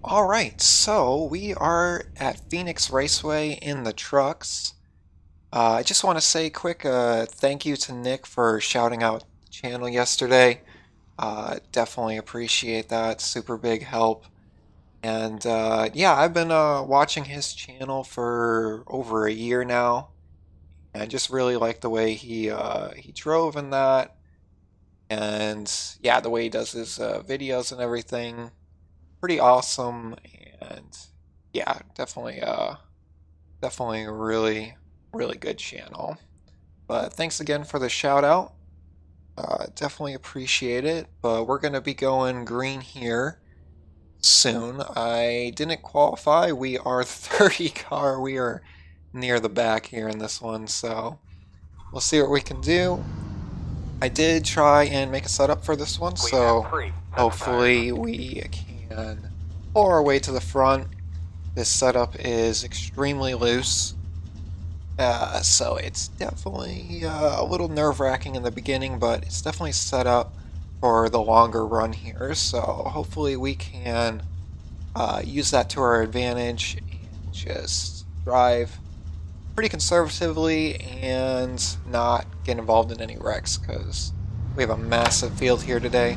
Alright, so we are at Phoenix Raceway in the trucks. I just want to say quick thank you to Nick for shouting out the channel yesterday. Definitely appreciate that. Super big help. And yeah, I've been watching his channel for over a year now. And I just really like the way he drove in that. And yeah, the way he does his videos and everything. Pretty awesome. And yeah, definitely a really good channel. But thanks again for the shout out. Definitely appreciate it. But we're going to be going green here soon. I didn't qualify. We are 30 car. We are near the back here in this one. So we'll see what we can do. I did try and make a setup for this one. So hopefully we can pull our way to the front. This setup is extremely loose. So it's definitely a little nerve-wracking in the beginning, but it's definitely set up for the longer run here. So hopefully we can use that to our advantage and just drive pretty conservatively and not get involved in any wrecks because we have a massive field here today.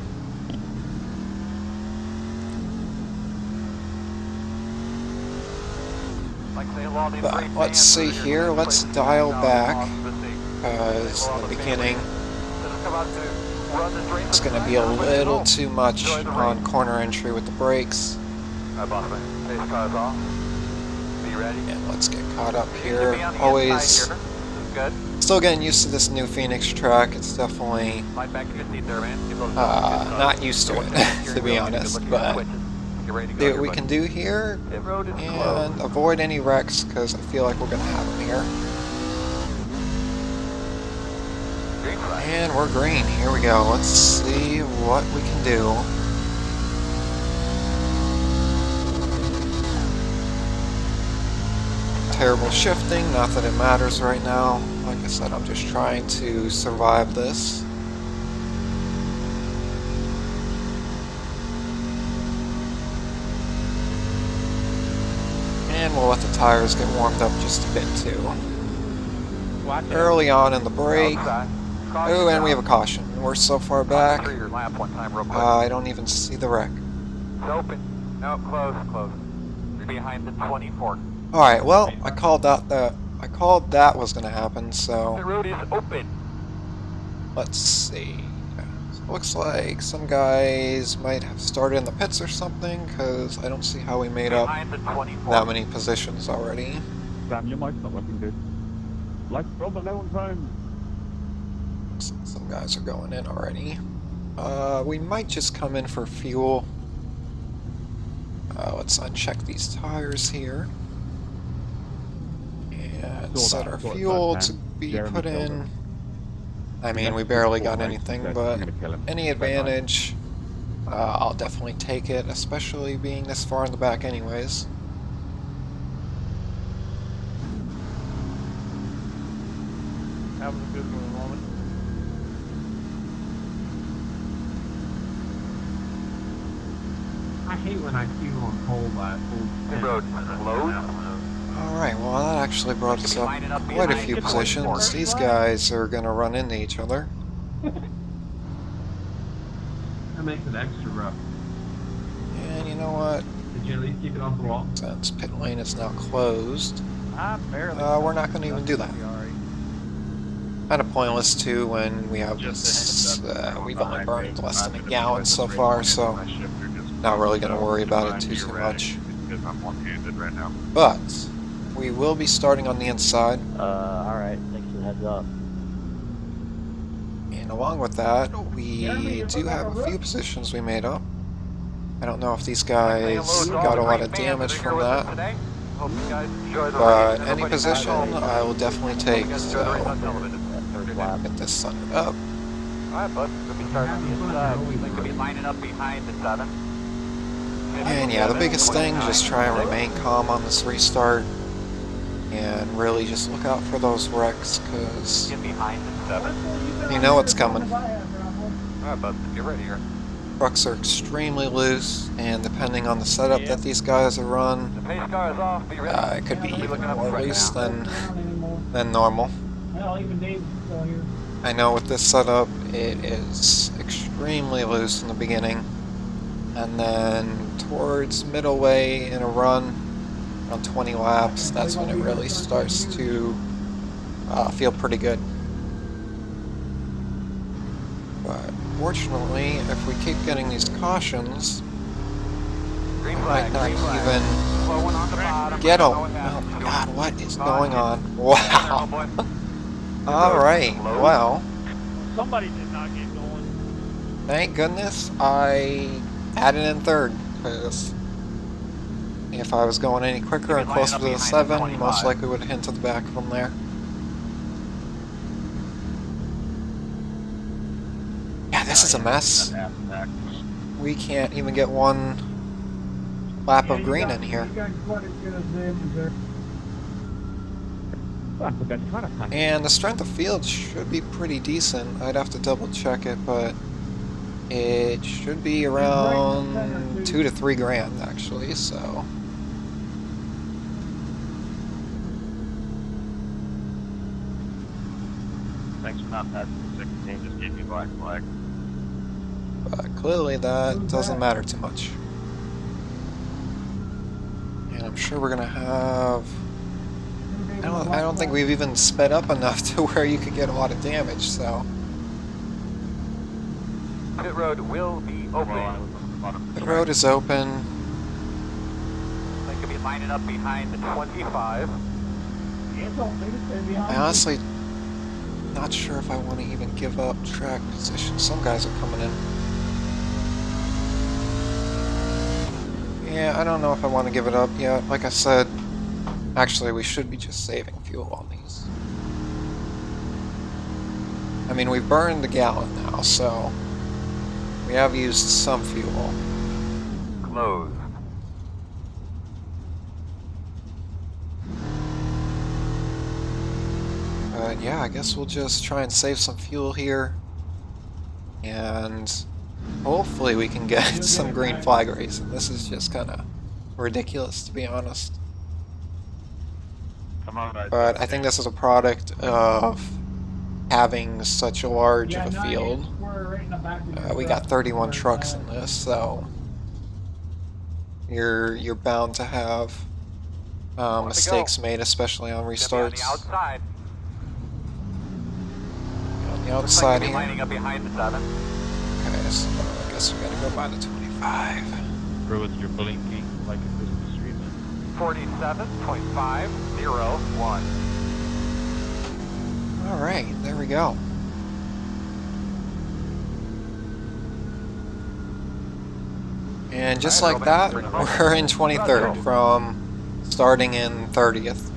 But let's see here, let's dial back, because in the beginning it's going to be a little too much on corner entry with the brakes. And let's get caught up here. Always still getting used to this new Phoenix track. It's definitely not used to it, to be honest, but see what we can do here and avoid any wrecks because I feel like we're going to have them here. And we're green. Here we go. Let's see what we can do. Terrible shifting. Not that it matters right now. Like I said, I'm just trying to survive this. And we'll let the tires get warmed up just a bit too. Early on in the break. Oh, and we have a caution. We're so far back. I don't even see the wreck. No, close. You're behind the 24. Alright, well, I called that was gonna happen, so the road is open. Let's see. Looks like some guys might have started in the pits or something, because I don't see how we made up that many positions already. Sam, your mic's not looking good. Like from a long time. Some guys are going in already. We might just come in for fuel. Let's uncheck these tires here. And set our fuel to be put in. I mean, we barely got anything, but any advantage, I'll definitely take it, especially being this far in the back anyways. Having a good one at the moment. I hate when I fuel on cold by The road closed. Alright, well that actually brought us up quite a few positions. These guys are going to run into each other. That makes it extra rough. And you know what? Did you at least keep it off the wall? Since pit lane is now closed, we're not going to even do that. Kind of pointless too when we have this, we've only burned less than a gallon so far, so not really going to worry about it too much. But we will be starting on the inside. Alright, thanks for the heads up. And along with that, we do have a few positions we made up. I don't know if these guys got a lot of damage from that, but any position I will definitely take, so get this sundered up. Alright, bud. We'll be starting on the inside. We could be lining up behind the 7. And yeah, the biggest thing, just try and remain calm on this restart. And really just look out for those wrecks, because Get behind the 7. you know what's coming. Alright, bud. Get ready here. Trucks are extremely loose, and depending on the setup that these guys are run, The pace car is off. Be ready. it could be We'll be even looking up more right loose now. than normal. Hell, even Dave's still here. I know with this setup, it is extremely loose in the beginning, and then towards middle way in a run, around 20 laps, that's when it really starts to feel pretty good. But fortunately, if we keep getting these cautions, Green we flag. might not Green flag. even Slow one on the bottom. get I them. don't know what Oh happened. my god, what is Come on, going get- on? Down there, Wow. homeboy. Alright, Slow. well, Somebody did not get going. thank goodness I had it in third, because if I was going any quicker and Line it closer up to the behind 7, 25. most likely would have hinted the back from there. Yeah, this is a mess. We can't even get one lap of green in here. You got quite a bit of damage there. And the strength of field should be pretty decent. I'd have to double check it, but it should be around 2 to 3 grand actually, so. Thanks for not passing the 16, just gave me black flag. But clearly that doesn't matter too much. And I'm sure we're gonna have. I don't think we've even sped up enough to where you could get a lot of damage, so. Pit road will be open. The road is open. They could be lining up behind the 25. I honestly not sure if I want to even give up track position. Some guys are coming in. Yeah, I don't know if I want to give it up yet. Like I said, actually we should be just saving fuel on these. I mean, we've burned a gallon now, so we have used some fuel. Close. But yeah, I guess we'll just try and save some fuel here. And hopefully we can get some green flag racing. This is just kind of ridiculous, to be honest. Come on, guys. But I think this is a product of having such a large of a field. We got 31 trucks in this, so you're bound to have mistakes made, especially on Gonna be restarts. on the outside. On the Looks like outside they'll be here. lining up behind the 7. Okay, so I guess we gotta go by the 25. Bro, with your blinking like a Christmas tree, man. 47.501. Alright, there we go. And just like that, we're in 23rd from starting in 30th.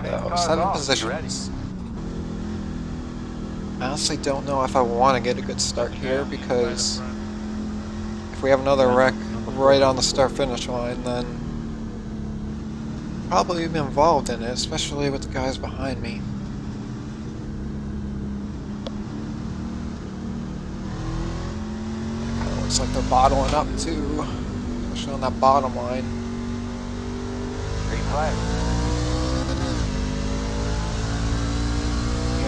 So, 7 positions. I honestly don't know if I want to get a good start here, because if we have another wreck right on the start-finish line, then probably be involved in it, especially with the guys behind me. It kind of looks like they're bottling up too, especially on that bottom line. Green flag.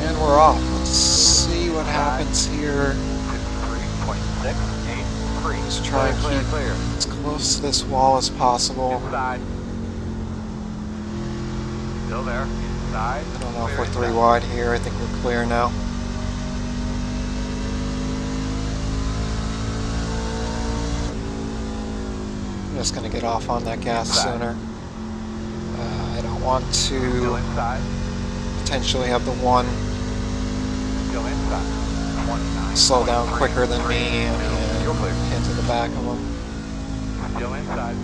And we're off. Let's see what happens here. 53.683. Let's try and Clear, keep clear. as close to this wall as possible. Inside. Still there. Inside. I don't know if Clear we're 3 inside. wide here. I think we're clear now. I'm just gonna get off on that gas Inside. sooner. I don't want Still to inside. potentially have the one Still inside. 29. slow down quicker than me and You're clear. into the back of them. Still inside.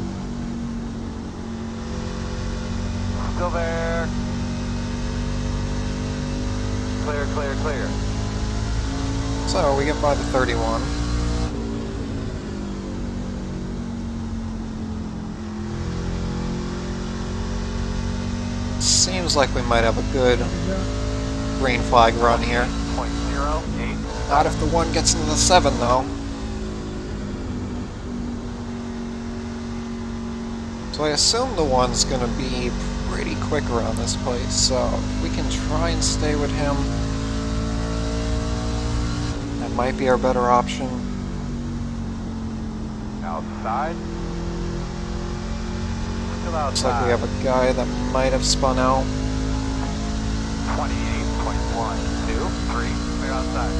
Still there. Clear, clear, clear. So we get by the 31. Seems like we might have a good green flag run here. 0.08. Not if the one gets into the 7 though. So I assume the one's going to be pretty quick around this place, so if we can try and stay with him, that might be our better option. Outside. Still outside. Looks like we have a guy that might have spun out. 28.1, 2, 3. We're outside.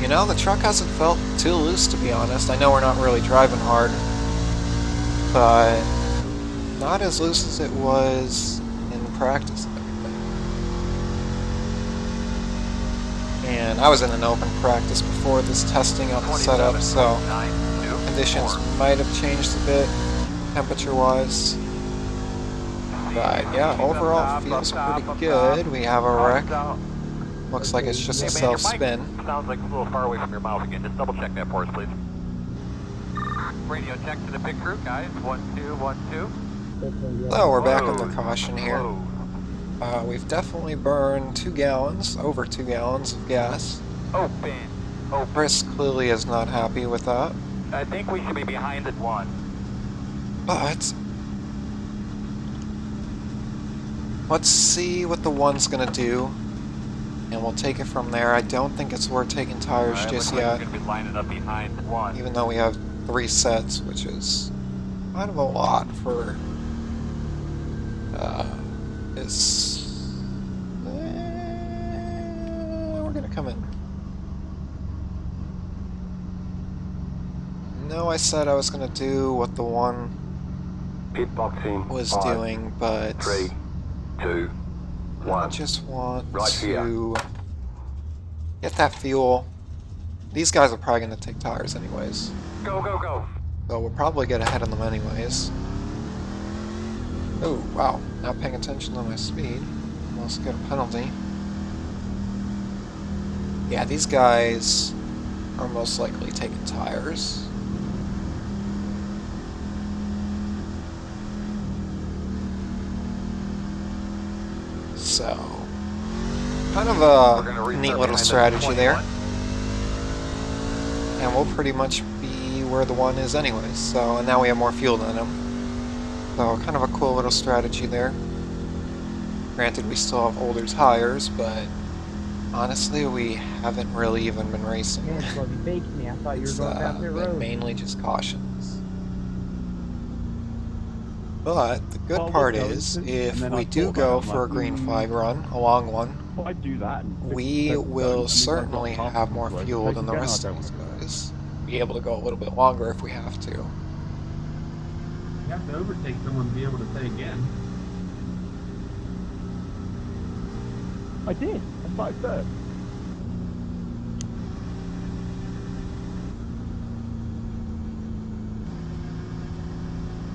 You know, the truck hasn't felt too loose, to be honest. I know we're not really driving hard, but not as loose as it was in practice and everything. And I was in an open practice before this testing out the setup, so conditions might have changed a bit, temperature-wise. But yeah, overall feels pretty good. We have a wreck. Looks like it's just a self-spin. Sounds like a little far away from your mouth again. Just double check that for us, please. Radio check to the pit crew, guys. 1, 2, 1, 2. So we're back under caution here. We've definitely burned 2 gallons, over 2 gallons of gas. Open. Chris clearly is not happy with that. I think we should be behind at 1. But let's see what the one's gonna do, and we'll take it from there. I don't think it's worth taking tires just yet, We're going to be lining up behind 1. even though we have 3 sets, which is kind of a lot for we're gonna come in. No, I said I was gonna do what the one Pit boxing was 5, doing, but 3, 2, I 1. just want Right to get that fuel. These guys are probably gonna take tires anyways, Go, go, go. so we'll probably get ahead of them anyways. Oh, wow, not paying attention to my speed. Almost get a penalty. Yeah, these guys are most likely taking tires. So, kind of a neat little strategy there. And we'll pretty much be where the one is anyways, so, and now we have more fuel than him. So, kind of a cool little strategy there. Granted, we still have older tires, but honestly, we haven't really even been racing. Yeah, it's gonna be faking me. I thought you were It's going down the been road. mainly just cautions. But the good Well, part we'll go, is, and if then we I'll do pull go back, for a like, green flag run, a long one, Well, I do that. And we will certainly have more fuel than the rest of these guys. Be able to go a little bit longer if we have to. You have to overtake someone to be able to say again. I did. That's what I said.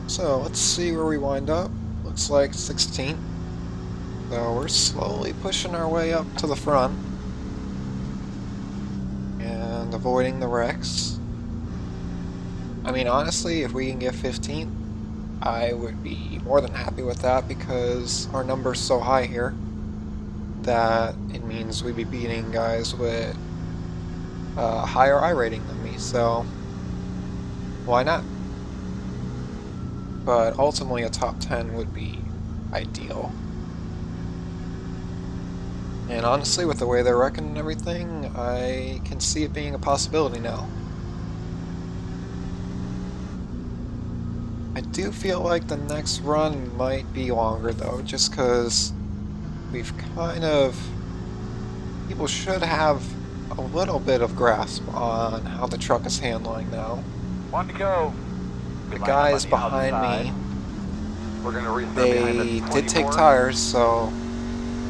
So let's see where we wind up. Looks like 16th. So we're slowly pushing our way up to the front and avoiding the wrecks. I mean, honestly, if we can get 15th, I would be more than happy with that, because our number's so high here that it means we'd be beating guys with a higher I rating than me, so why not? But ultimately a top 10 would be ideal. And honestly, with the way they're wrecking and everything, I can see it being a possibility now. I do feel like the next run might be longer though, just because we've kind of... people should have a little bit of grasp on how the truck is handling now. 1 to go. The guys behind me, We're going to restart behind they the did take 24. tires, so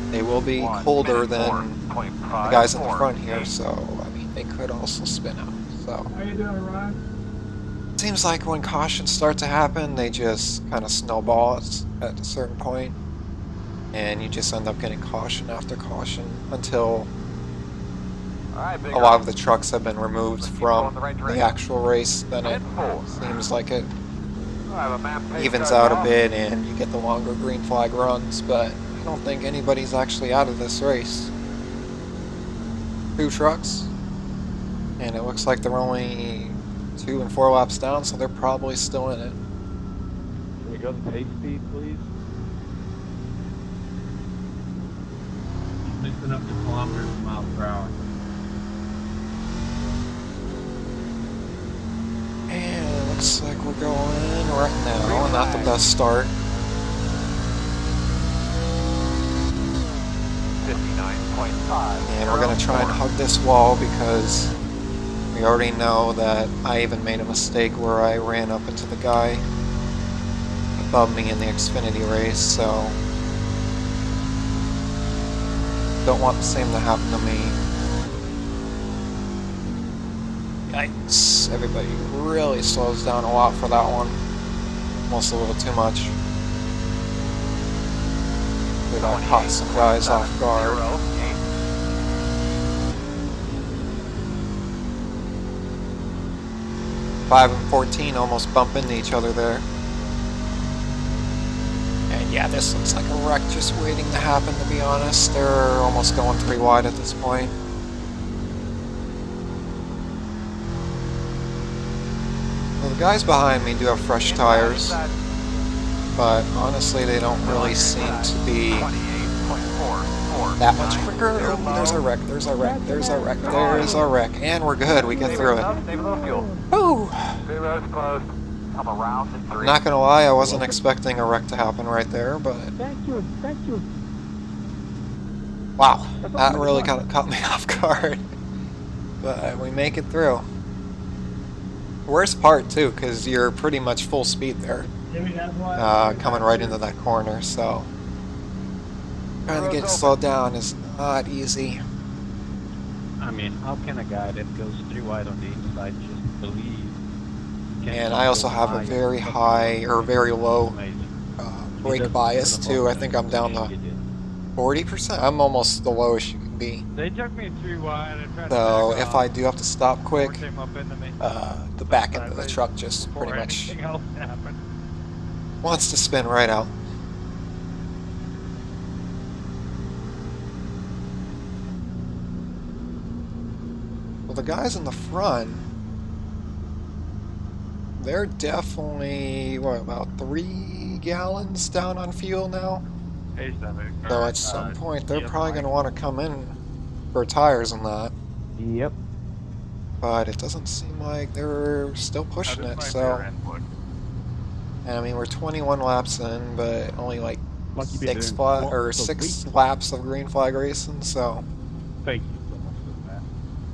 they will be 1 colder minute than more, the 0.5, guys in the 4, front here, 8. so I mean they could also spin out. So How you doing, Ryan? seems like when cautions start to happen, they just kind of snowball at a certain point, and you just end up getting caution after caution until All right, big a lot of the trucks have been removed Let's keep from going the right the direction. actual race. Then it 10-4. seems like it I have a map page evens cut out a off. bit and you get the longer green flag runs, but I don't think anybody's actually out of this race. 2 trucks. And it looks like they're only 2 and 4 laps down, so they're probably still in it. Can we go to pace speed, please? He's mixing up the kilometers and miles per hour. And it looks like we're going right now, not the best start. 59.5. And we're going to try and hug this wall because we already know that I even made a mistake where I ran up into the guy above me in the Xfinity race, so don't want the same to happen to me. Yikes, everybody really slows down a lot for that one. Almost a little too much. Did I caught some guys off guard. 5 and 14 almost bump into each other there. And yeah, this looks like a wreck just waiting to happen, to be honest. They're almost going 3 wide at this point. Well, the guys behind me do have fresh tires, but honestly they don't really seem to be that much quicker. Oh, there's a wreck, there's a wreck, there's a wreck, there's a wreck, and we're good, we get through it. Woo! I'm around in 3. Not gonna lie, I wasn't expecting a wreck to happen right there, but Thank you. wow, that really kind of caught me off guard. But we make it through. Worst part too, because you're pretty much full speed there, Maybe that's why. coming right into that corner, so trying to get slowed down is not easy. I mean, how can a guy that goes 3 wide on the inside just believe? And I also have a very high, or very low brake bias too. I think I'm down to 40%. I'm almost the lowest you can be. They took me 3 wide and tried So to back if off. I do have to stop quick, Ford came up into me. the back end of the truck just Before pretty much anything else happened. wants to spin right out. Well, the guys in the front, they're definitely, what, about 3 gallons down on fuel now? So at some point, they're probably going to want to come in for tires and that. Yep. But it doesn't seem like they're still pushing it, so... And I mean, we're 21 laps in, but only like Lucky 6 bit fla in. or 6 laps of green flag racing, so... Thank you so much for that.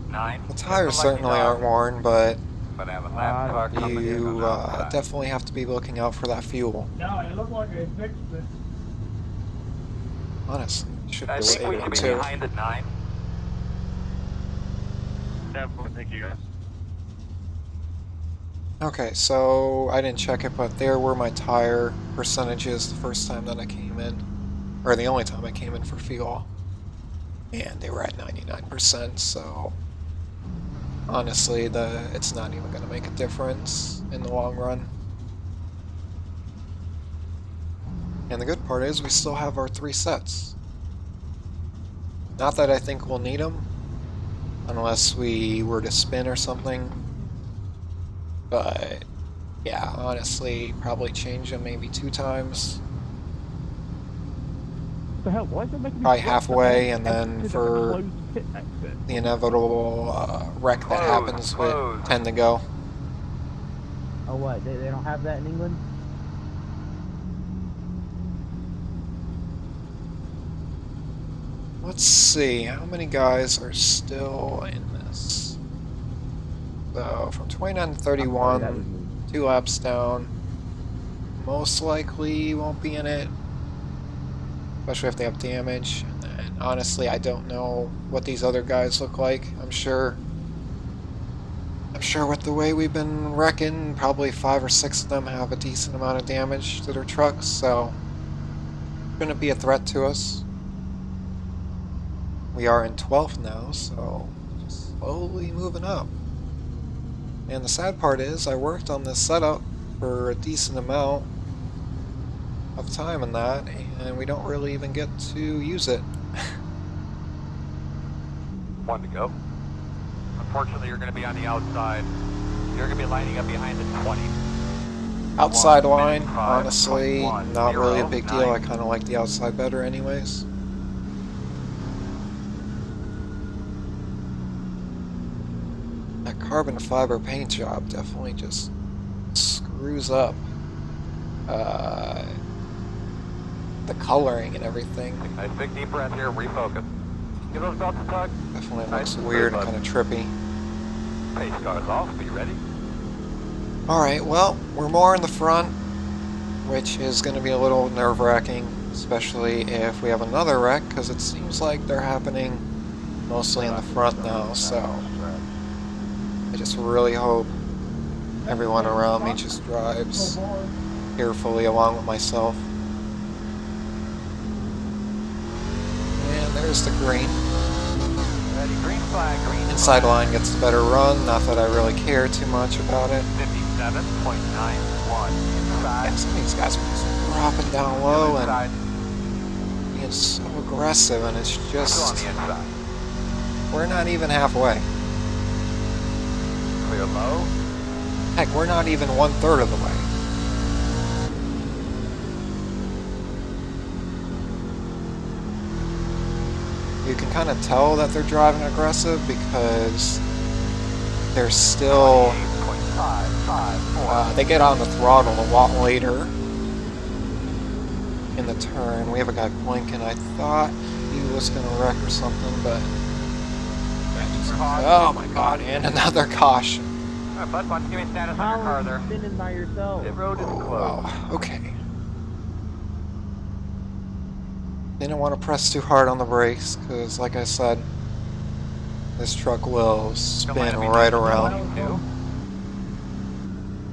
9. The tires certainly aren't worn, but But I have a lap car coming in you on the outside. definitely have to be looking out for that fuel. No, it looked like they fixed it. Honestly, you should I be think we saving should be too. behind at 9. Definitely, thank you guys. Okay, so I didn't check it, but there were my tire percentages the first time that I came in, or the only time I came in for fuel, and they were at 99%, so honestly, it's not even going to make a difference in the long run. And the good part is we still have our 3 sets. Not that I think we'll need them, unless we were to spin or something. But yeah, honestly, probably change them maybe 2 times. What the hell? Why is it making me Probably stop halfway, the and then exit for of a closed pit exit? the inevitable wreck that happens with 10 to go. Oh, what? They don't have that in England? Let's see, how many guys are still in this? So, from 29 to 31, 2 laps down. Most likely won't be in it, especially if they have damage. And then, honestly, I don't know what these other guys look like. I'm sure with the way we've been wrecking, probably 5 or 6 of them have a decent amount of damage to their trucks, so it's going to be a threat to us. We are in 12th now, so just slowly moving up. And the sad part is, I worked on this setup for a decent amount of time in that, and we don't really even get to use it. One to go. Unfortunately, you're going to be on the outside. You're going to be lining up behind the 20. Outside line, 5, honestly, 21, not really a 0, big deal. 9. I kind of like the outside better anyways. That carbon fiber paint job definitely just screws up the coloring and everything. Nice big deep breath here. Refocus. Give those belts a tug. Definitely Nice. looks weird and Bud. kind of trippy. Pace cars off. Be ready. Alright, well, we're more in the front, which is going to be a little nerve-wracking, especially if we have another wreck, because it seems like they're happening mostly in the front now, so I just really hope everyone around me just drives carefully along with myself. And there's the green. Ready. Green flag. Green Inside flag. line gets a better run, not that I really care too much about it. 57.91. Inside. Yeah, some of these guys are just dropping down low and Inside. being so aggressive, and it's Still on just, the inside. we're not even halfway. Clear low. Heck, we're not even 1/3 of the way. You can kind of tell that they're driving aggressive because they're still, 28.554. they get on the throttle a lot later in the turn. We have a guy blinking. I thought he was going to wreck or something, but oh my god, and another caution. Alright, bud, why don't you give me status on How your car are there? you spinning by yourself? The road is closed. Wow, okay. Didn't want to press too hard on the brakes because, like I said, this truck will spin right around.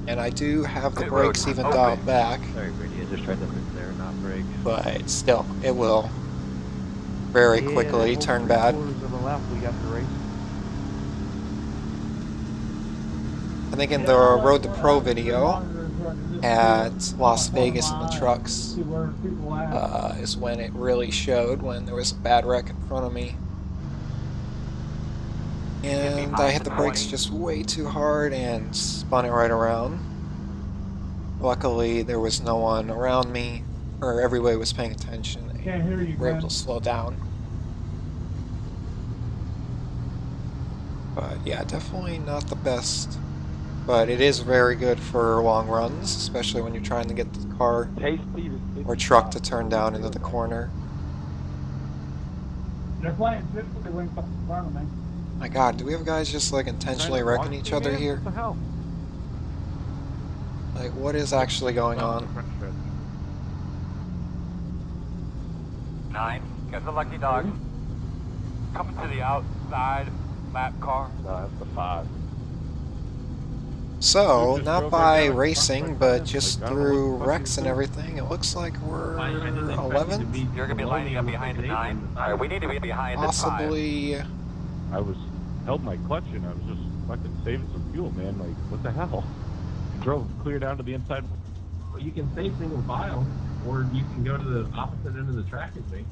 And I do have the Pit road brakes even open. dialed back, Sorry, Brady, I just tried to fix there and not brake. but still, it will very quickly turn bad. Quarters of the left, we got the race. I think in the Road to Pro video at Las Vegas in the trucks is when it really showed, when there was a bad wreck in front of me. And I hit the brakes just way too hard and spun it right around. Luckily, there was no one around me, or everybody was paying attention. Can't hear you, We were able Brad. to slow down. But yeah, definitely not the best. But it is very good for long runs, especially when you're trying to get the car or truck to turn down into the corner. They're playing 50 wings up in front of me. My god, do we have guys just like intentionally wrecking each other here? What the hell? Like, what is actually going on? 9. Got the lucky dog. Coming to the outside lap car. No, that's the 5. So, just not drove by right down it. racing, but just Like, I don't know through what the fuck wrecks he's and doing. everything, it looks like we're I didn't expect you to 11th? be You're going to be below lining me up with behind the the 9. eight. Alright, we need to be behind the 5. Possibly. I was held my clutch and I was just fucking saving some fuel, man. Like, what the hell? Drove clear down to the inside. Well, you can stay single file, or you can go to the opposite end of the track and see.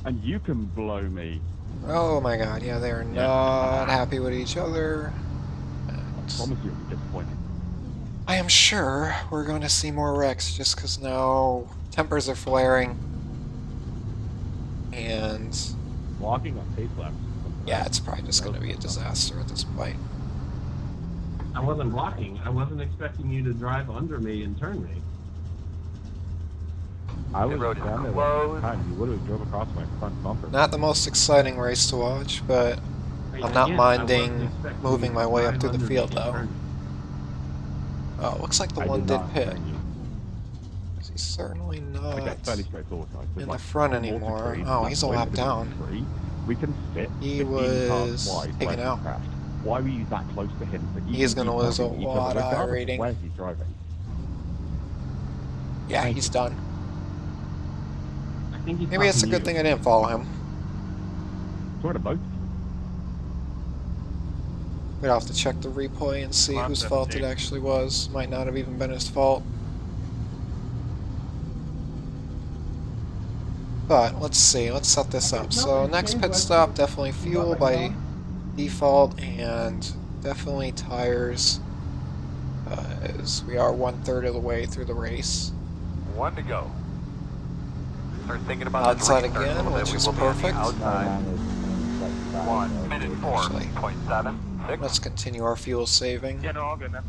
And you can blow me. Oh my god, yeah, they're Yeah. not happy with each other. I promise you, it'll be disappointing. I am sure we're going to see more wrecks just because now tempers are flaring. And Walking on pace laps. yeah, it's probably just going to be a disaster at this point. I wasn't blocking. I wasn't expecting you to drive under me and turn me. I was The road is down there closed. that time. You literally drove across my front bumper. Not the most exciting race to watch, but I'm not Again, I minding wasn't expecting moving you my to way up drive through the under me field, and though. turn me. Oh, looks like the I one did not pit. turn you. He's certainly I got not 30 straight forward, so I said, in the like, front I'm anymore. multi-trade, Oh, not he's a going lap to down. free. We can fit He 15 cars was wide taken where he out. crashed. Why were you that close to him? So He is can gonna keep lose a driving each other lot of regardless rating. where he's driving. Yeah, Thank he's you. done. I think he's Maybe it's a talking good to thing you. I didn't follow him. Sort of both. We'd have to check the replay and see Lap whose fault it 17. actually was. Might not have even been his fault. But let's see, let's set this up. So next pit stop, definitely fuel by default, and definitely tires, as we are 1/3 of the way through the race. 1 to go. Start thinking about Outside this restart a again, little bit. which We is will be on the perfect. outside. Mine is 1 minute Actually, 4.76. let's continue our fuel saving. Yeah, no, all good, man.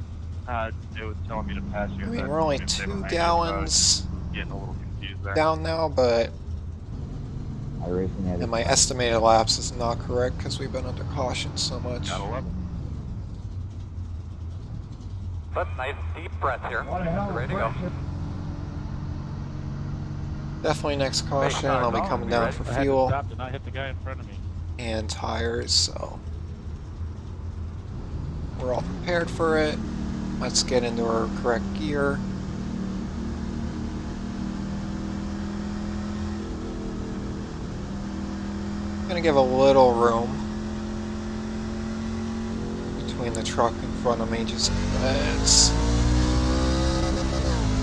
It was telling me to pass you. I mean, That we're only didn't save 2 on my end, gallons getting a little confused there. down now, but iRacing had and my estimated laps is not correct because we've been under caution so much. Gotta love it. But nice deep breath here. What the hell? Ready to go. Definitely next caution, car, I'll be go. coming You down ready? for I had to fuel stop to not hit the guy in front of me. and tires, so we're all prepared for it. Let's get into our correct gear. Gonna give a little room between the truck in front of me, just because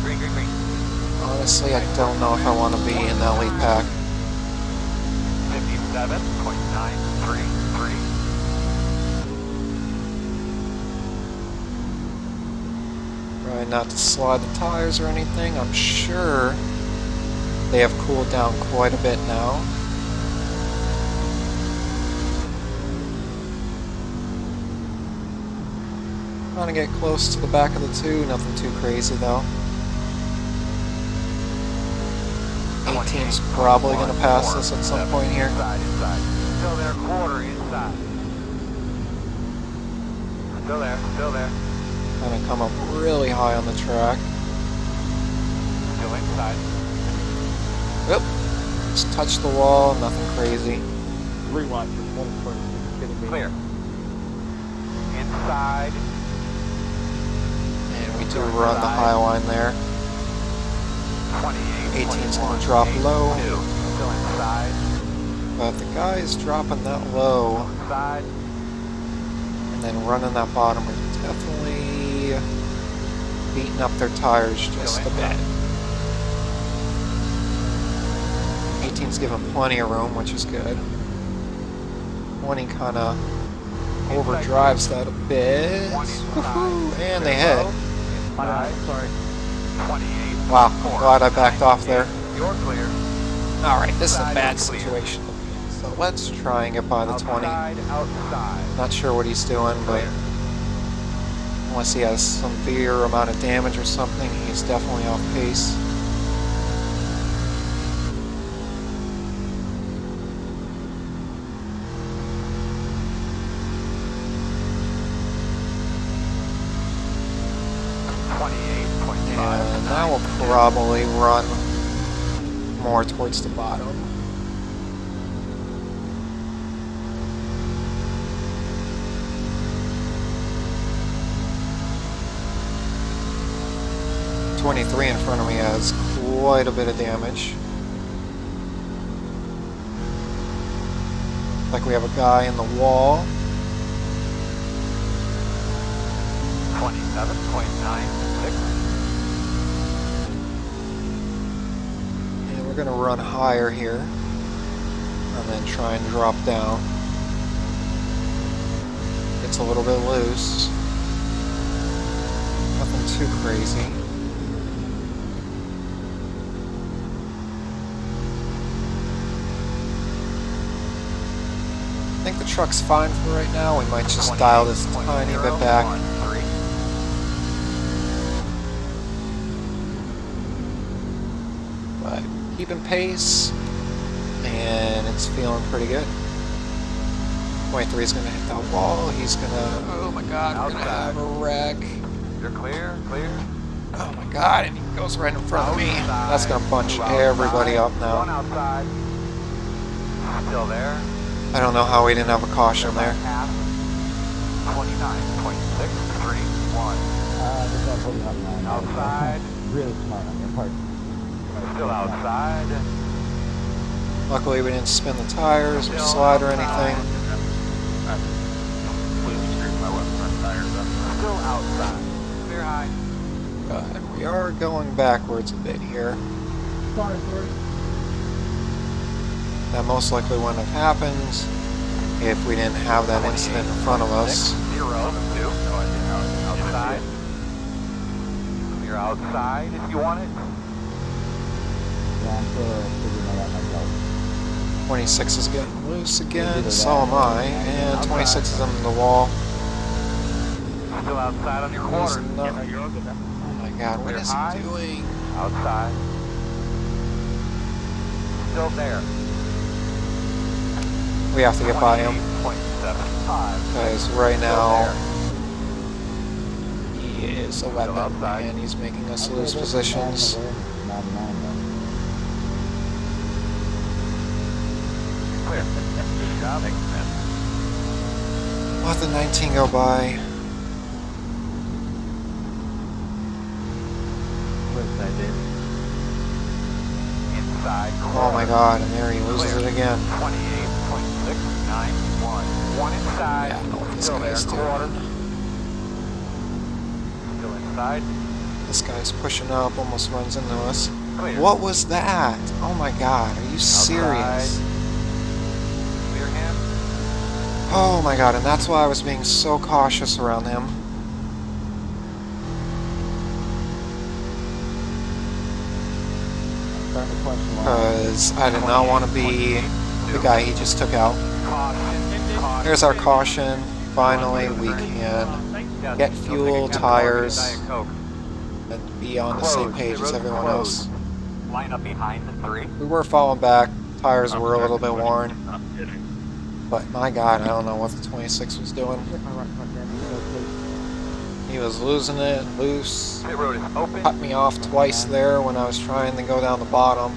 Green, green, green. honestly I don't know if I want to be in that lead pack. 57.933. Try not to slide the tires or anything. I'm sure they have cooled down quite a bit now. Trying to get close to the back of the two, nothing too crazy though. 18's probably going to pass us at some point here. Inside, inside. Still there, quarter inside. Still there, still there. Kind of come up really high on the track. Still inside. Oop, just touched the wall, nothing crazy. Rewatch for 1 kidding me. Clear. Inside. And we do run the high line there. 28. 18's going to drop low, Still inside. but the guys dropping that low Inside. and then running that bottom are definitely beating up their tires just a bit. 18's giving plenty of room, which is good. 20 kind of overdrives that a bit. Woohoo! And they hit. Inside. Sorry. 28. Wow, I'm glad I backed off there. You're clear. Alright, this is a Outside bad is clear. situation. So let's try and get by the 20. Outside, outside. Not sure what he's doing, but Clear. unless he has some severe amount of damage or something, he's definitely off pace. And now we'll probably run more towards the bottom. .23 in front of me has quite a bit of damage. Like we have a guy in the wall. 27.96. And we're going to run higher here. And then try and drop down. Gets a little bit loose. Nothing too crazy. I think the truck's fine for right now. We might just dial this tiny bit back. But keeping pace, and it's feeling pretty good. 23 is going to hit that wall. He's going to, oh my god, we're going to have a wreck. You're clear, clear. Oh my god, and he goes right in front of me. That's going to bunch everybody up One now. outside. Still there. I don't know how we didn't have a caution there. Half. 29.631. This is holding up now. Outside. Really smart on your part. Still outside. Luckily we didn't spin the tires or slide or anything. I completely screwed my left front tires up. Still outside. Clear high. But we are going backwards a bit here. Sorry, sorry. That most likely wouldn't have happened if we didn't have that incident in front of us. 0, 2. Outside. You're outside if you want it. Yeah, I'm still figuring that out myself. 26 is getting loose again, so am I, and 26 is on the wall. Still outside on your He's quarter. not, oh my god, what is he doing? Outside. Still there. We have to get by him, 28.75. because right now Still he is a weapon, outside. and he's making us lose positions. 99 Clear. Good job. Thanks, man. Let the 19 go by. Inside. Oh my god, and there he loses it again. 28.691. One inside. Yeah, I don't know what this Still there. guy's Quarter. doing. Still inside. This guy's pushing up, almost runs into us. Clear. What was that? Oh my god, are you serious? Clear him. Oh my god, and that's why I was being so cautious around him. Starting to question why. Because I did not want to be the guy he just took out. Caution. Here's our caution. Finally, we can get fuel, tires, and be on the same page as everyone else. Line up behind the 3. We were falling back. Tires were a little bit worn. But my god, I don't know what the 26 was doing. He was losing it, loose. Pit road is open. Cut me off twice there when I was trying to go down the bottom.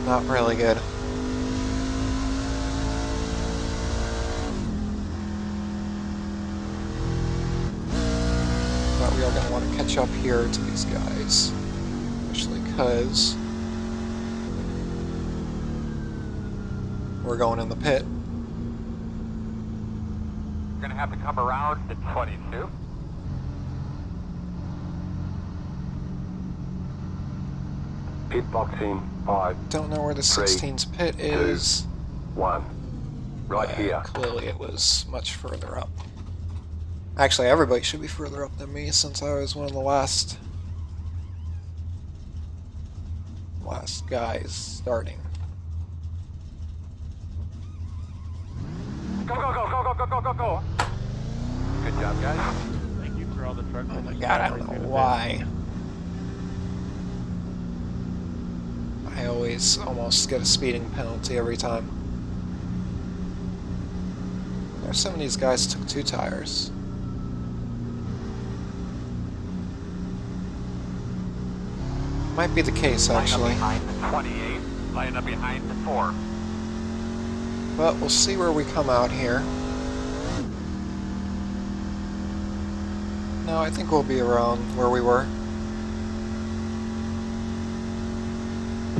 Not really good. But we are going to want to catch up here to these guys. Especially because we're going in the pit. We're going to have to come around to 22. Pit boxing 5, Don't know where the 16's pit is. 1. Right here. Clearly it was much further up. Actually, everybody should be further up than me since I was one of the last guys starting. Go, go, go, go, go, go, go, go, go. Good job, guys. Thank you for all the trucks. Oh my god, I don't know why. I always almost get a speeding penalty every time. There's some of these guys took 2 tires. Might be the case, actually. Line up behind the 28. Line up behind the 4. But we'll see where we come out here. No, I think we'll be around where we were.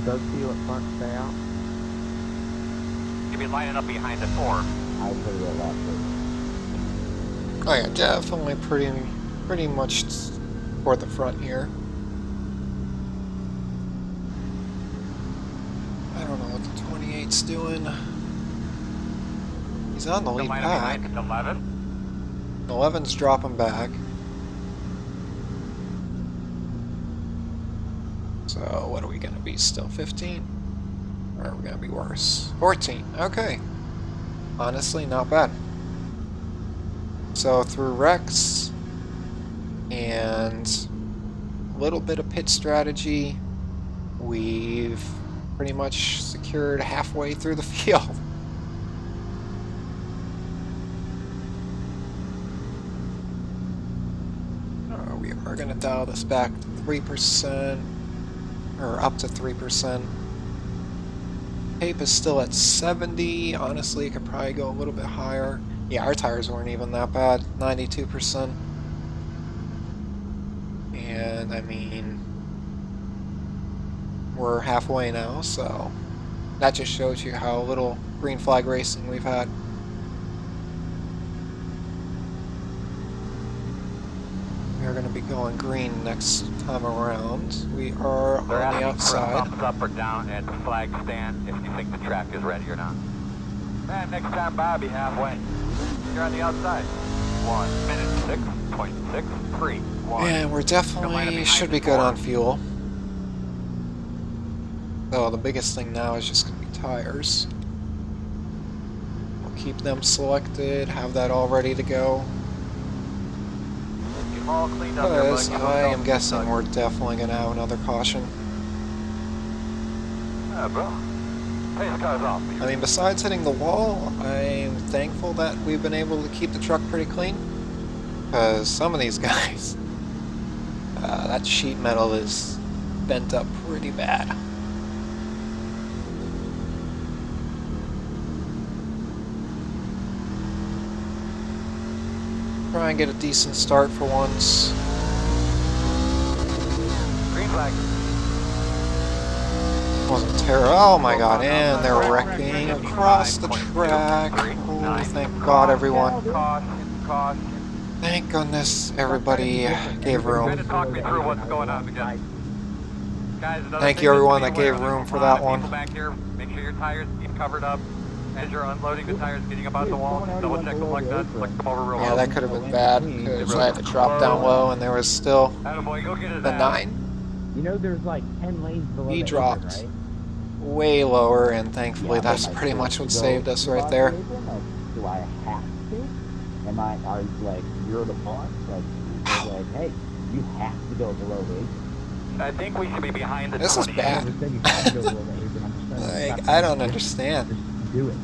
Does feel at front stay out? You'll be lining up behind the 4. I put it at last week. Oh yeah, definitely pretty much toward the front here. I don't know what the 28's doing. He's on the lead Line up pack. behind the 11. 11's dropping back. So what are we going to be still? 15? Or are we going to be worse? 14. Okay. Honestly, not bad. So through Rex and a little bit of pit strategy, we've pretty much secured halfway through the field. We are going to dial this back to 3%, or up to 3%. Tape is still at 70. Honestly, it could probably go a little bit higher. Yeah, our tires weren't even that bad, 92%. And I mean, we're halfway now, so that just shows you how little green flag racing we've had. are going to be going green next time around. We are They're on the asking for a outside. thumbs up or down at the flag stand if you think the track is ready or not. Man, next time by, I'll be halfway. You're on the outside. 1 minute 6.63. And we're definitely should be good on fuel. So the biggest thing now is just going to be tires. We'll keep them selected, have that all ready to go. Get them all cleaned up there, Because bud. I am guessing we're definitely going to have another caution. Yeah, bro. Pace cars off. I mean, besides hitting the wall, I'm thankful that we've been able to keep the truck pretty clean. Because some of these guys, that sheet metal is bent up pretty bad. Try and get a decent start for once. Green flag. Wasn't terrible. Oh my god, and they're wrecking across the track. Oh, thank god, everyone. Caution, caution. Thank goodness everybody gave Try to room. talk me through what's going on because, guys, another Thank thing you to everyone be that aware gave of, room there's for a lot that of one. people back here. Make sure your tires keep covered up as you're unloading the tires, getting up out the wall. Just double check them like that. Flick them over real Yeah, well. that could have been bad because I had to drop down low and there was still Attaboy, go get his the ass. 9. You know there's like 10 lanes below He the dropped apron, right? way lower, and thankfully Yeah, that's am I pretty much supposed what to go saved us right above there. the apron? Like, do I have to? Are you like, you're the boss? Like, hey, you have to go below the apron. I think we should be behind the This is 28. I bad. never said you have to go below the apron. I'm just saying you Like, have to I don't do it. understand. Just do it.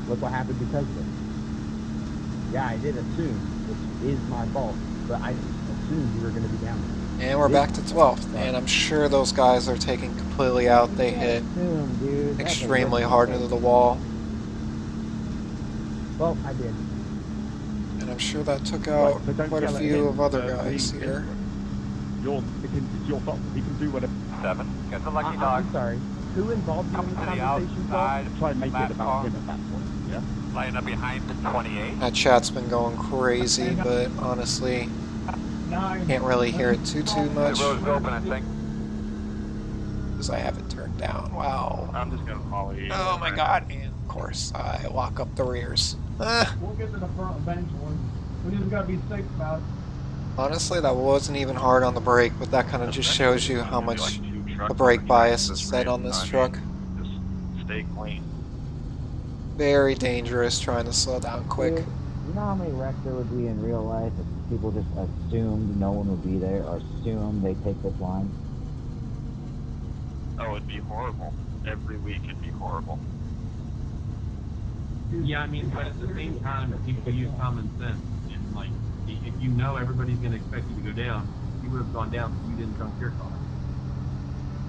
Look what happened because of it. Yeah, I did assume, which is my fault, but I assumed you were going to be down. And we're back to 12th, and I'm sure those guys are taking completely out. They hit Assume, dude. That's a extremely rookie hard mistake. into the wall, Well, I did. and I'm sure that took out Right, but don't quite a yell at few him of other for guys being here. different. It's your fault. He can do whatever. 7. Got the lucky dog. I'm sorry. Who involved you Come in to the the conversation, Paul? outside. Try and make Last it about car. him at that point. Yeah. Lining up behind the 28. That chat's been going crazy, but honestly, 9. can't really hear it too The much road's open, I think. because I have it turned down. Wow. I'm just gonna follow you. Oh my god, and of course I lock up the rears. Ah, We'll get to the front eventually. We just gotta be safe about it. honestly, that wasn't even hard on the brake, but that kind of just shows you how much the brake bias is set on this truck. Just stay clean. Very dangerous trying to slow down quick. Dude, you know how many wrecks there would be in real life if people just assumed no one would be there or assumed they take this line? Oh, it'd be horrible. Every week it'd be horrible. Yeah, I mean, but at the same time, people use common sense. And, like, if you know everybody's going to expect you to go down, you would have gone down if you didn't trunk your car.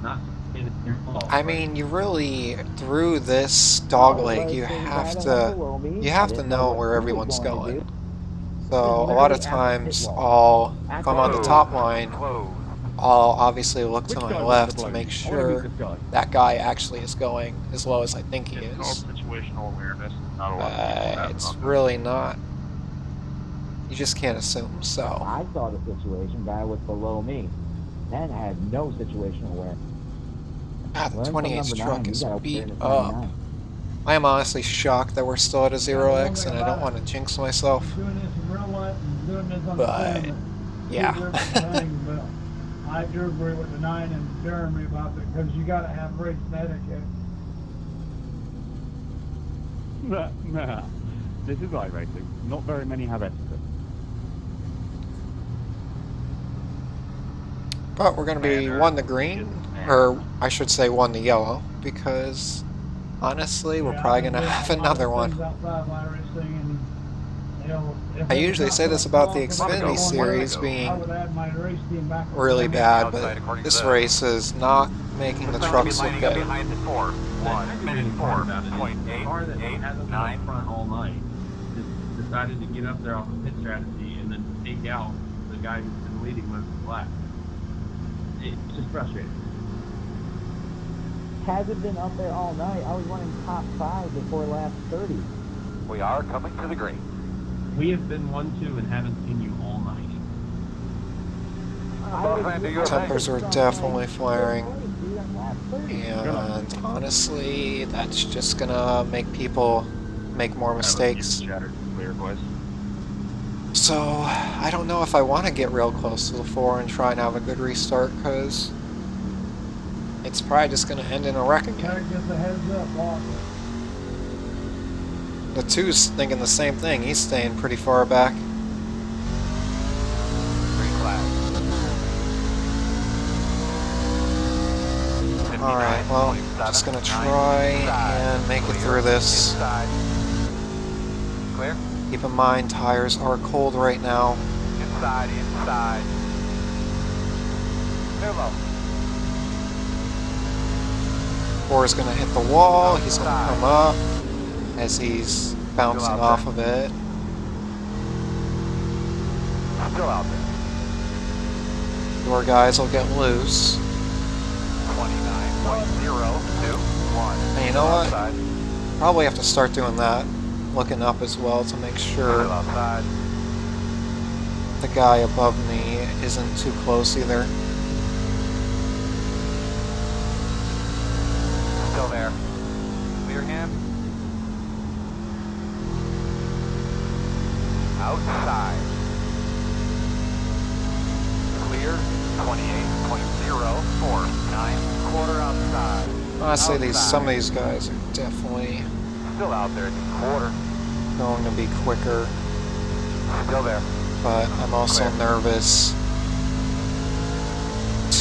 Not saying it's your fault. I mean, you really, through this dogleg, you have to know where everyone's going. So a lot of times I'll, if I'm on the top line, Close. I'll obviously look to Which my guy was left the to bloke? make I wanna meet sure this guy. that guy actually is going as low as I think he It's called is. situational awareness. Not a lot of people have It's something. really not. You just can't assume, so. I saw the situation, guy was below me. Then had no situational awareness. Ah, the Learn from 28's number truck 9, you is gotta beat awareness up. 99. I am honestly shocked that we're still at a 0x, and I don't want to jinx myself. Doing this in real life and doing this on But, the film. yeah. Two different things, but I do agree with the 9 and Jeremy about it because you gotta have race etiquette. Nah. This is iRacing. Not very many have etiquette. But we're going to be one the green, or I should say one the yellow, because honestly, we're probably going to have another one. I usually say this about the Xfinity series being really bad, but this race is not making the trucks look Lining up good. behind the 4. That 1 minute really hard about it is the car that 4.8, hasn't been 9. up front all night just decided to get up there off the pit strategy and then take out the guy who's been leading most of the lap. It's just frustrating. Hasn't been up there all night. I was running top 5 before lap 30. We are coming to the green. We have been 1-2 and haven't seen you all night. Buff end, do your thing. Tempers are definitely flaring. And honestly, that's just gonna make people make more mistakes. Shattered clear, boys. So, I don't know if I want to get real close to the 4 and try and have a good restart, because it's probably just going to end in a wreck Gotta again. get the heads up, boss. The 2's thinking the same thing. He's staying pretty far back. Green flag. Alright, well, just going to try and make it through this. Inside. Clear. Keep in mind, tires are cold right now. Inside, inside. Clear low. 4 is going to hit the wall. He's going to come up as he's bouncing off of it. Still out there. Your guys will get loose. 29.021. And you know what? Outside. Probably have to start doing that. Looking up as well to make sure Still outside. the guy above me isn't too close either. Still there. Clear him. Outside. Clear. 28.049. Quarter outside. Honestly, some of these guys are definitely Still out there. Quarter. going to be quicker, Still there. but I'm also nervous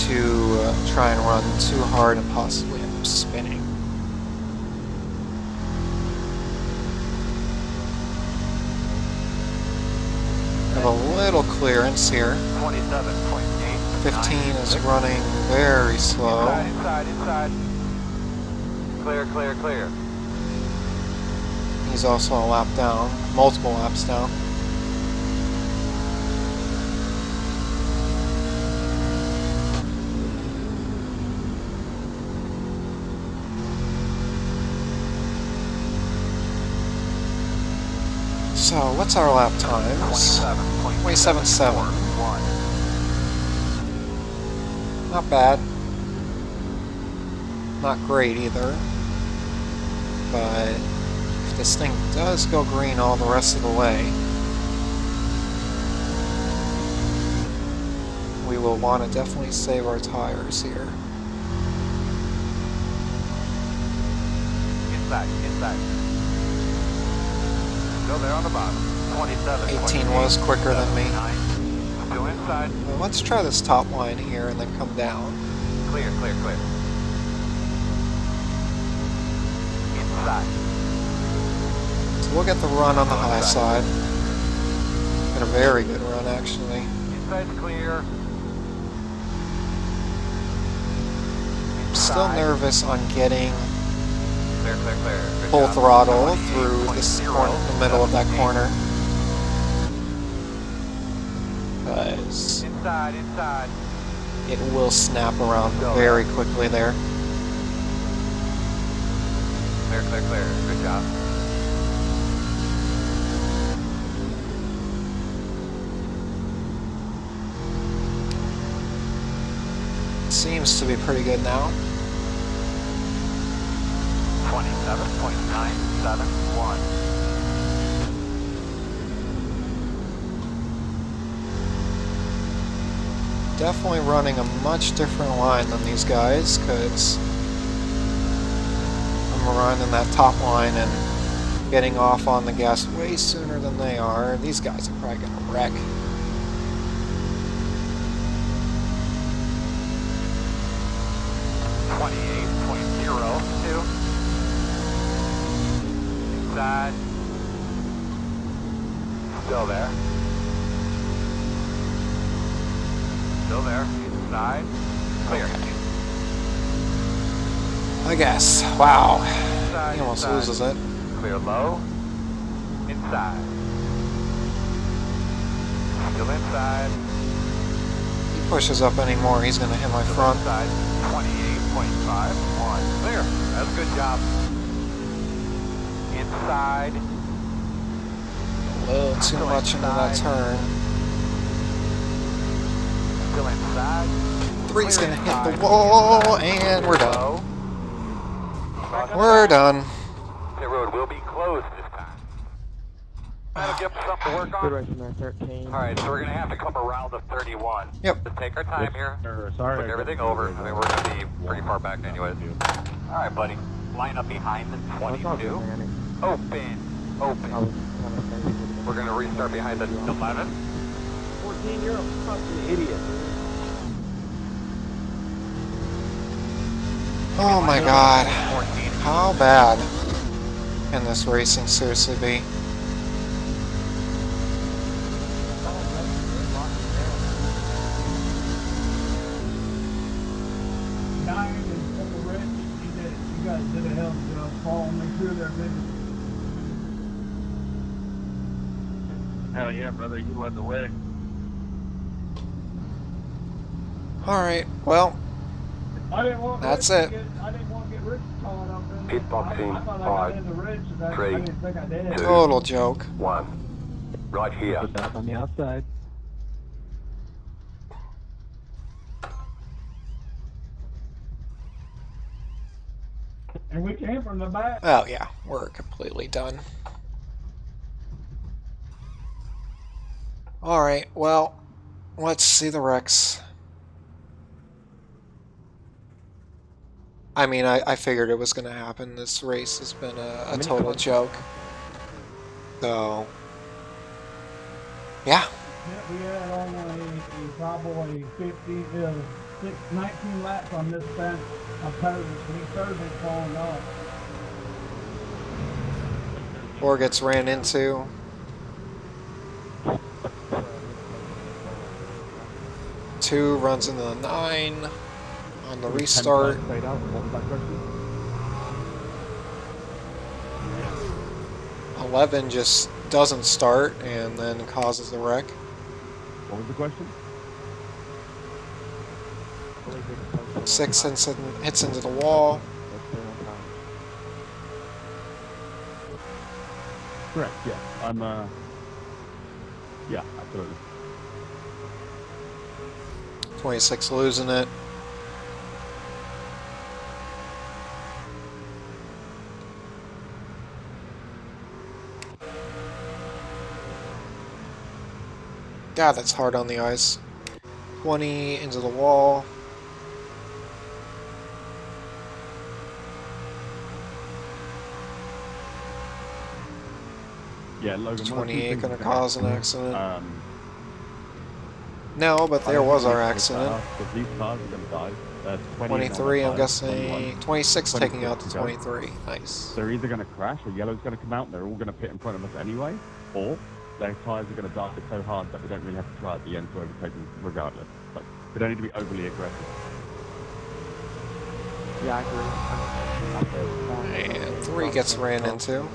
to try and run too hard and possibly end up spinning. I have a little clearance here. 27.8. 15 is running very slow. Inside, inside, inside. Clear, clear, clear. He's also a lap down, multiple laps down. So, what's our lap times? 27.7. 27.7. Not bad. Not great either. But if this thing does go green all the rest of the way, we will want to definitely save our tires here. Inside, inside. Still there on the bottom. 27. 18 was quicker than me. Still inside. Well, let's try this top line here and then come down. Clear, clear, clear. Inside. So we'll get the run on the high side. Got a very good run, actually. Inside's clear. I'm still nervous on getting Clear, clear, clear. Good full job. throttle through this corner, the middle of that corner. Because Inside, inside. it will snap around very quickly there. Clear, clear, clear. Good job. Seems to be pretty good now. 27.971. Definitely running a much different line than these guys, because I'm running that top line and getting off on the gas way sooner than they are. These guys are probably going to wreck. Inside. Still there. Still there. Inside. Clear. I guess. Wow. Inside, He almost inside. loses it. Clear low. Inside. Still inside. He pushes up anymore, he's going to hit my Still front. inside. 28.51. Clear. That's a good job. Inside. A little too much into that turn. still inside. 3's Clear gonna hit inside. the wall, and we're done. Low. Back on the We're back. done. The road will be closed this time. That'll give us something to work Good on. racing there, 13. Alright, so we're gonna have to come around the 31. Yep. Just take our time here. Sorry. Look everything over. I mean, we're gonna be pretty far back anyways. Alright, buddy. Line up behind the 22. Open. Open. We're gonna restart behind the 11. 14, you're a fucking idiot. Oh my god. 14. How bad can this racing seriously be? Nine and Purple Ridge, you guys did a hell of a job following me through there, baby. Hell yeah, brother, you led the way. Alright, well, I didn't want That's Rich it. I didn't want to get Rich caught up in it. Pitboxing, I thought I got 5, into Rich, and I 3, didn't think I did. 2. total joke. 1. Right here. Put that on the outside. And we came from the back. Oh yeah, we're completely done. Alright, well, let's see the wrecks. I mean, I figured it was going to happen. This race has been a total joke. So, yeah. Yeah, we had only probably 19 laps on this span of poses. We started falling off. 4 gets ran into. Two runs into the 9 on the restart. What was that question? 11 just doesn't start and then causes the wreck. What was the question? 6 hits into the wall. Correct, yeah. Yeah, absolutely. 26 losing it. God, that's hard on the ice. 20 into the wall. Yeah, Logan. one or two 28 things gonna that cause an happen, accident. No, but there was our accident. But these cars are going to die. 23, I'm 21. guessing. 26 taking 26 out the to go. 23. Nice. They're either going to crash or yellow's going to come out and they're all going to pit in front of us anyway, or their tyres are going to die so hard that we don't really have to try at the end to overtake them regardless. But we don't need to be overly aggressive. Yeah, I agree. And 3 gets ran into.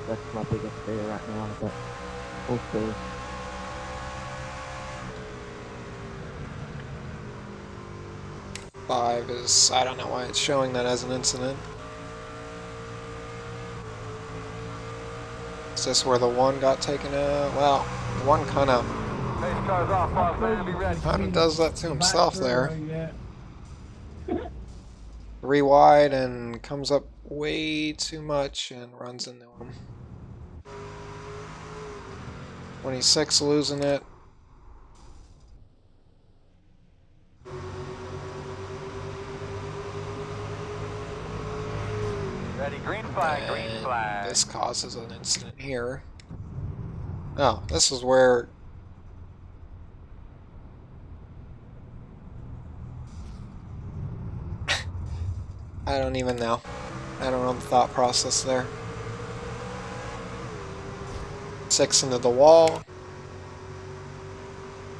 That's my biggest fear right now, but we'll see. Five is, I don't know why it's showing that as an incident. Is this where the 1 got taken out? Well, the 1 kind of Pace cars off, boss man, be ready. does that to himself there. Yeah. 3 wide and comes up way too much and runs into him. 26 losing it. Ready, green flag, green And flag. this causes an incident here. Oh, this is where... I don't even know. I don't know the thought process there. 6 into the wall.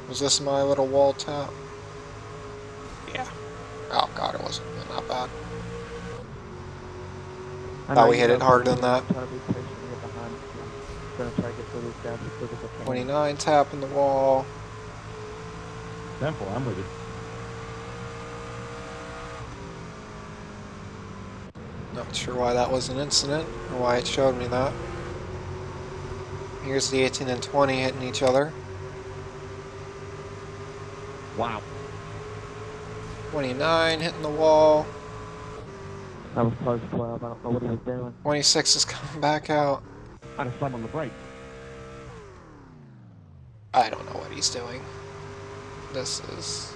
Was this my little wall tap? Yeah. Oh god, it wasn't that bad. Thought we hit it harder than that. 29 tap in the wall. 10-4, I'm with you. Not sure why that was an incident, or why it showed me that. Here's the 18 and 20 hitting each other. Wow. 29 hitting the wall. That was close, 12. I don't know what he was doing. 26 is coming back out. I had a slam on the brake. I don't know what he's doing. This is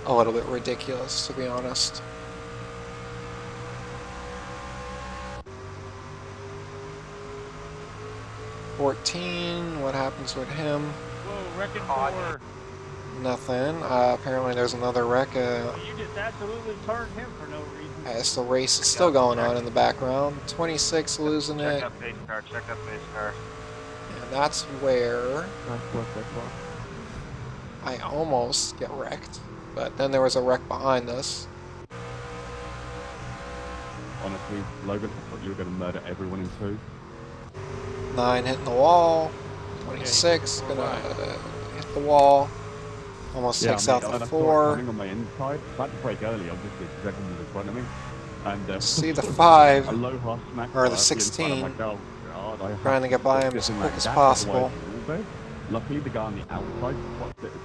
a little bit ridiculous, to be honest. $14, what happens with him? Whoa, wrecking four. Nothing. Apparently there's another wreck. You just absolutely turned him for no reason. As the race is still going on in the background. 26 losing it. Check up base car, check up base car. And that's where Nice work, that's well. I almost get wrecked. But then there was a wreck behind us. Honestly, Logan, I thought you were going to murder everyone in two. 9 hitting the wall. 26 gonna hit the wall. Almost takes out the I saw it 4. coming on my inside. I had to brake early, obviously, because everyone was in front of me. And See the 5 aloha smack or the right 16, I'm like, oh, God, I have trying to get by him as get in quick that as gap, possible. otherwise, luckily, the guy on the outside spotted it as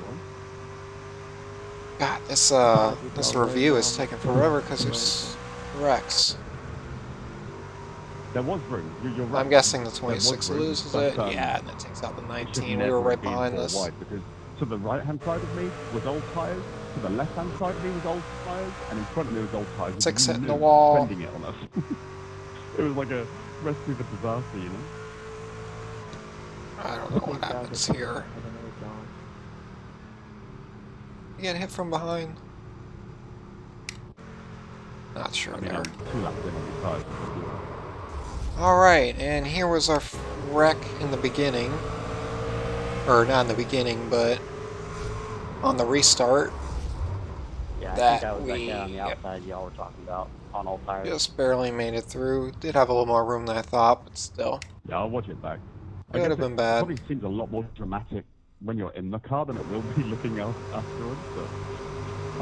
well. God, this review is taking forever because there's wrecks. There was room. You're right. I'm guessing the There was 26 room, loses but, it. Yeah, and it takes out the it should 19. We never were right have been behind four this. wide, because to the right-hand side of me was old tyres, to the left-hand side of me was old tyres, and in front of me was old tyres. 6 You hitting the knew wall. Bending it on us. It was like a recipe for disaster, you know? I don't know what happens here. You get hit from behind. Not sure I mean, there. I'm 2 laps in on the tyres. Alright, and here was our wreck in the beginning. Or not in the beginning, but on the restart. Yeah, I That think that was that we guy on the outside y'all were talking about on all tires. just barely made it through. Did have a little more room than I thought, but still. Yeah, I'll watch it back. I Could guess have been it bad. probably seems a lot more dramatic when you're in the car than it will be looking out afterwards. But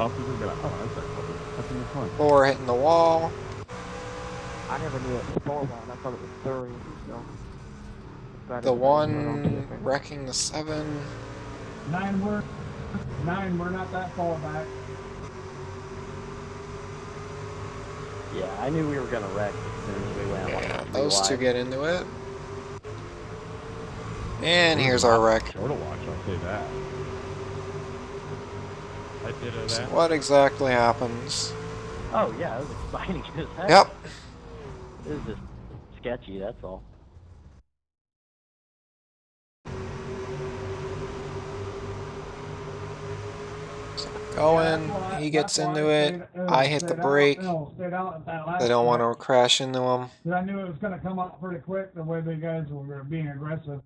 afterwards, you'll be like, oh, that's no problem. That's in the time. 4 hitting the wall. I never knew it was 4 line. I thought it was 3. So. The 1 wrecking the 7. 9, we're not that far back. Yeah, I knew we were gonna wreck as soon as we went. Yeah, those two get into it. And here's our wreck. Sure to watch, I'll say that. I did So that. what exactly happens? Oh yeah, it was exciting as heck. Yep. It was just sketchy, that's all. Going, he gets into it. I hit the brake. They don't want to crash into him. I knew it was going to come up pretty quick the way the guys were being aggressive.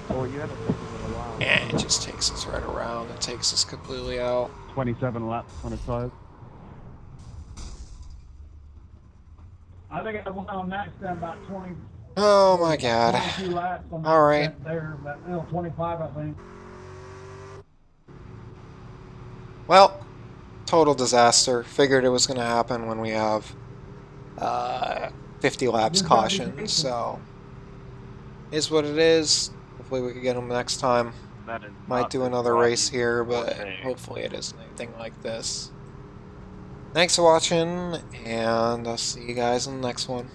Oh, you haven't taken it in a while. And it just takes us right around and takes us completely out. 27 laps on his tyres. I think I went on next time about 20. Oh my god. 22 laps on that Alright. there, but 25 I think. Well, total disaster. Figured it was going to happen when we have 50 laps caution, so is what it is. Hopefully we can get them next time. That is Might not do the another Rocky race here, but forte. hopefully it isn't anything like this. Thanks for watching, and I'll see you guys in the next one.